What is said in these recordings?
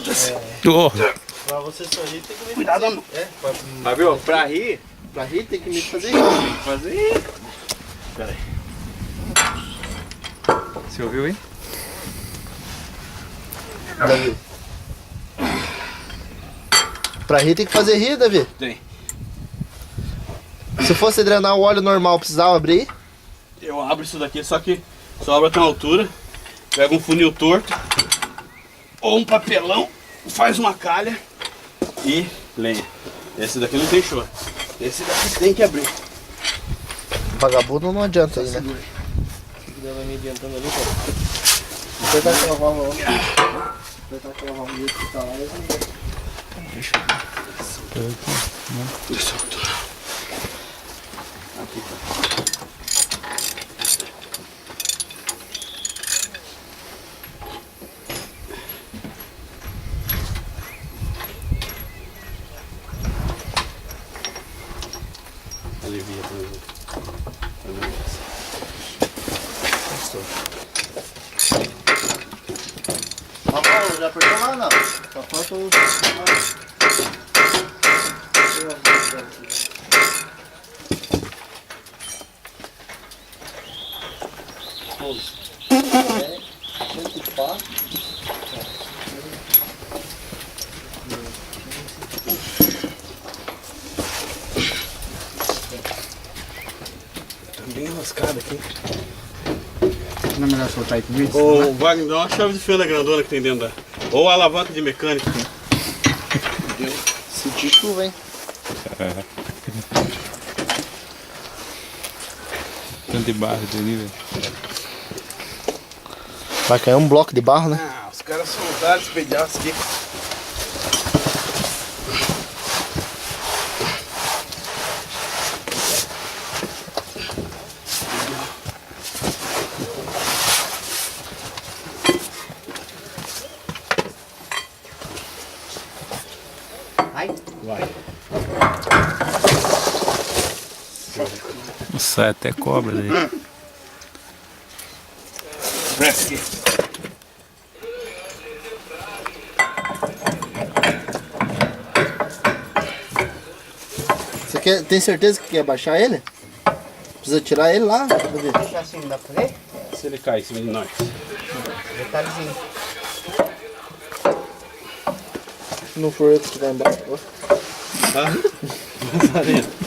Foda-se. Pra você sorrir tem que me Cuidado, fazer. mano. Mas viu, pra rir, Tem que me fazer isso. fazer. Pera aí. Você ouviu, hein? Davi. Pra rir tem que fazer rir, Davi. Tem. Se fosse drenar o óleo normal, precisava abrir? Eu abro isso daqui, só que só abro até uma altura. Pega um funil torto. Ou um papelão. Faz uma calha. E lenha. Esse daqui não tem choro. Esse daqui tem que abrir. Vagabundo não adianta aí, né? Ela me adiantando ali, Vou tentar aquela válvula lá. Vou tentar aquela válvula que tá lá. Deixa eu botar. Aqui tá. Alivia pra mim. Vamos, já apertou lá não? Só falta o... Tá bem lascado aqui. Não é melhor soltar aí comigo? Ô, Wagner, dá uma chave de fenda grandona que tem dentro da... Ou a alavanca de mecânica. Senti chuva, hein? Tanto de barro ali, velho. Vai cair um bloco de barro, né? Ah, os caras soltaram esse pedaço aqui. Vai. Sai até cobra daí. Presta aqui. Você quer, tem certeza que quer baixar ele? Precisa tirar ele lá, Davi? Deixar assim, dá pra ver? Se ele cai em cima de nós. Detalhezinho. Se não for eu que estiver embaixo. Tá? Lazarento.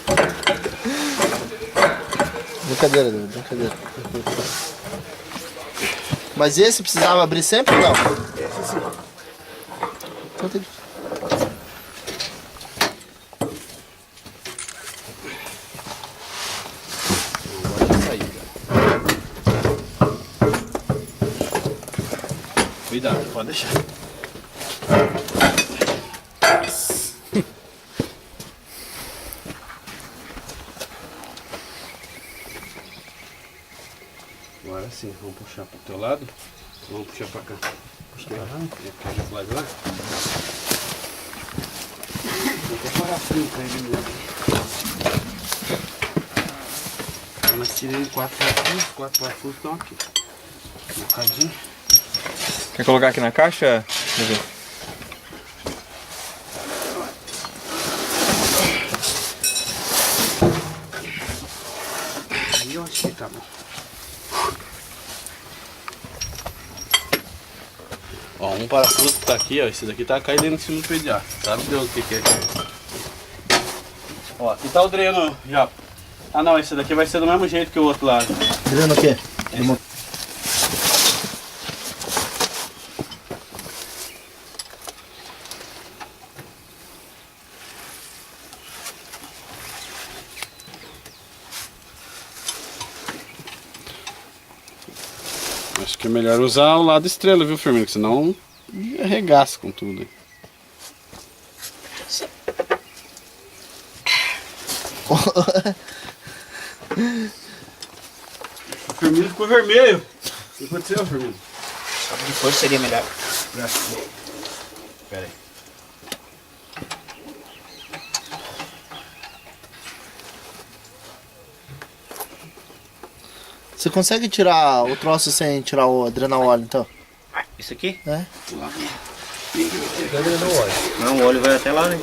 Brincadeira, Davi, brincadeira. Mas esse precisava abrir sempre ou não? Esse sim. Então tem que... Agora já saiu, cara. Cuidado, pode deixar. Agora sim, vamos puxar para o teu lado. Vamos puxar para cá. Puxa para lá. Pega esse lado lá. Vou até parafuso para ele mesmo. Nós tiramos 4 parafusos estão aqui. Um bocadinho. Quer colocar aqui na caixa? Deixa eu ver. Aí eu acho que tá bom. Ó, um parafuso que tá aqui, ó. Esse daqui tá caindo em cima do pediatra. Sabe Deus o que que é. Ó, aqui tá o dreno já. Ah não, esse daqui vai ser do mesmo jeito que o outro lá. Dreno o quê? Acho que é melhor usar o lado estrela, viu, Firmino? Que senão arregaça com tudo. O Firmino ficou vermelho. O que aconteceu, Firmino? Depois seria melhor. Pera aí. Você consegue tirar o troço sem tirar o drenar o óleo, então? Isso aqui? É? Não, o óleo vai até lá, né?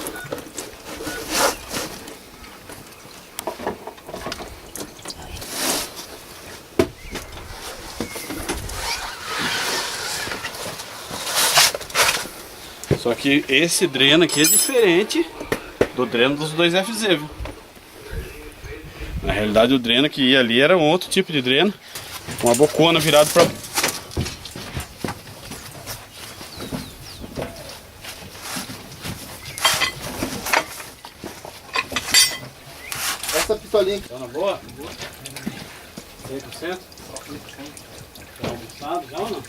Só que esse dreno aqui é diferente do dreno dos 2FZ, viu? Na realidade o dreno que ia ali era um outro tipo de dreno, com a bocona virada para... Essa pistolinha aqui. Tá na boa? 100%? Tá almoçado já ou não?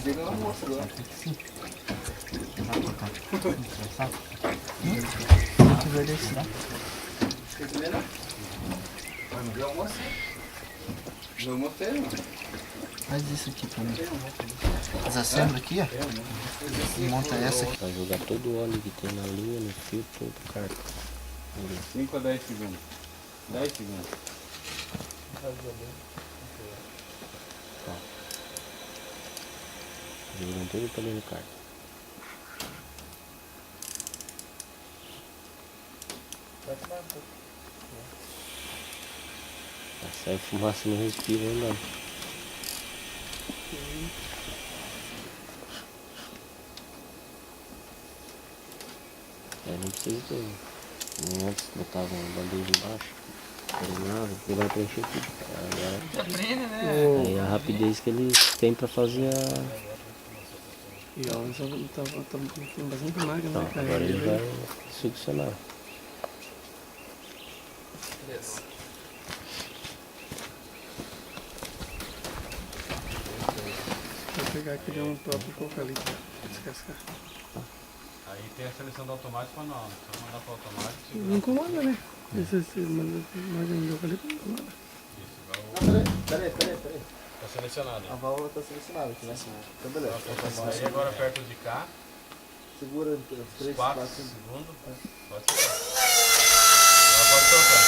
Ele não almoça agora. Quer comer não? Mas não viu almoço? Não almocei, não. Faz isso aqui pra mim. Faz a senda aqui, ó. Monta essa aqui. Vai jogar todo o óleo que tem na linha, no fio, todo o carro. 5 a 10 segundos. 10 segundos. Jogando todo pra dentro do carro. Sai fumaça no respiro, não. Não precisa ter. Nem antes botava uma bandeja embaixo. Terminava, ele vai preencher tudo. Agora, aí a rapidez que ele tem pra fazer a. E ó, tá bastante máquina, Então, né, cara? agora ele vai succionar. Vou pegar aqui de um próprio eucalipto pra descascar. Aí tem a seleção do automático ou não? Se eu mandar para o automático... Não incomoda, né? Esse máquina de eucalipto não incomoda. Peraí. Tá selecionado. A válvula tá selecionada aqui, né? Então beleza. Aí agora perto de cá, Segura os 3, 4 4, segundos. Pode soltar. Agora pode soltar.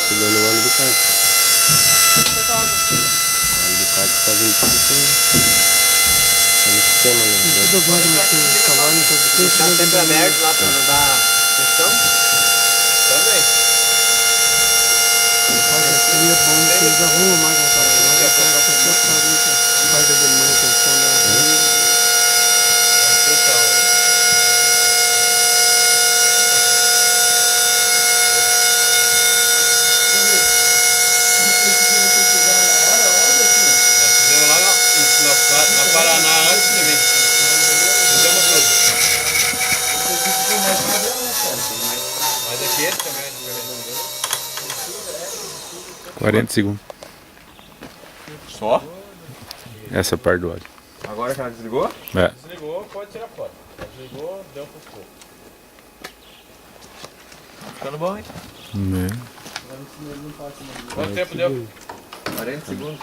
Segurando o óleo do kart. O óleo do kart tá vindo tudo no sistema, né? Todas as máquinas que cavalo, Tá sempre aberto lá pra não dar pressão. Também. aqui é bom que eles arrumam a máquina para lá, e faz a manutenção da... Na Paraná antes de vir. Fizemos tudo. Mas aqui esse também é diferente. 40 segundos. Só? Essa parte do óleo. Agora que ela desligou? É. Desligou, pode tirar fora. Desligou, deu pro fogo. Tá ficando bom, hein? Né? Quanto tempo deu? 40 segundos.